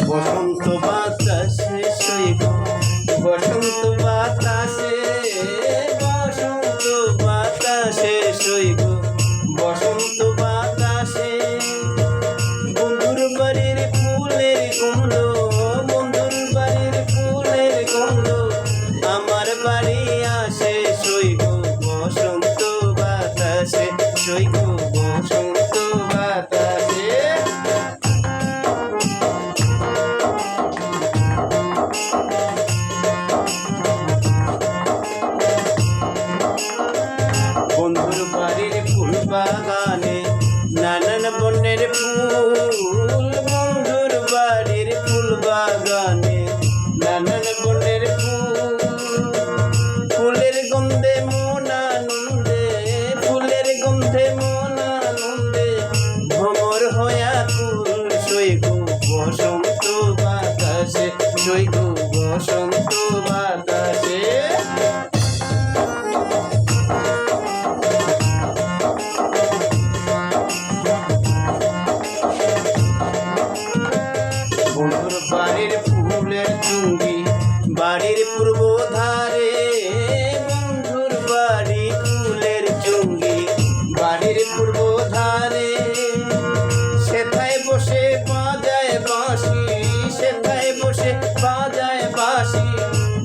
বসন্ত বাতাসে সইব বসন্ত বাতাসে বসন্ত বাতাসে সইব বসন্ত বাতাসে বন্ধুর বাড়ির ফুলের গন্ধ বন্ধুর বাড়ির ফুলের গন্ধ আমার বাড়ি আসে সইব বসন্ত বাতাসে সইব বসন্ত বাতাসে। বন্ধুর বাড়ির ফুল বাগানে নানান বর্ণের ফুল বন্ধুর বাড়ির ফুল বাগানে নানান বর্ণের ফুল ফুলের গন্ধে মন আনন্দে ফুলের গন্ধে মন আনন্দে ভ্রমর হয়া ফুল সইগ বসন্ত বাতাসে সইগ বসন্ত বাতাসে। বন্ধুর বাড়ির ফুলের চুঙ্গি বাড়ির পূর্ব ধারে বন্ধুর বাড়ি ফুলের চুঙ্গি বাড়ির পূর্ব ধারে সেথায় বসে বাজায় বাঁশি সেথায় বসে বাজায় বাঁশি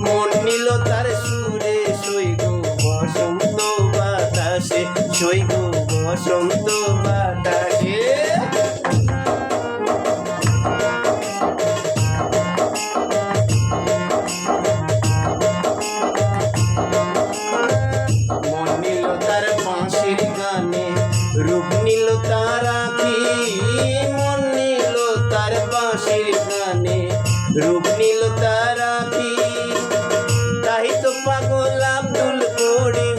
মন নিল তার সুরে সইগ বসন্ত বাতাসে সইগ বসন্ত বাতাসে। রূপ নিল তার আখি মন নিল তার বাঁশির গানে রূপ নিল তার আখি তাই তো পাগল আব্দুল করিম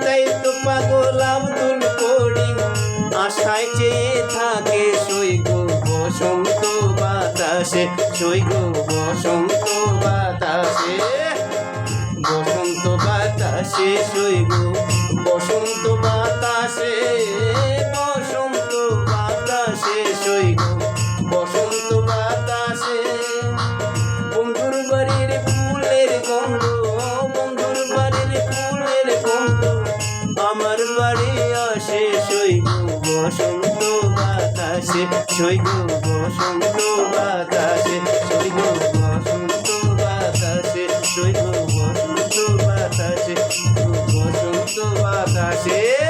তাই তো পাগল আব্দুল করিম আশায় চেয়ে থাকে সইগ বসন্ত বাতাসে সইগ বসন্ত বাতাসে বসন্ত বাতাসে সইগ বসন্ত বাতাসে বসন্ত বাতাসে সইগ বসন্ত বাতাসে বন্ধুর বাড়ির ফুলের গন্ধ বন্ধুর বাড়ির ফুলের গন্ধ আমার বাড়ি আসে সইগ বসন্ত বাতাসে সইগ বসন্ত বাতাসে সইগ বসন্ত বাতাসে সইগ বসন্ত বাতাসে বসন্ত বাতাসে।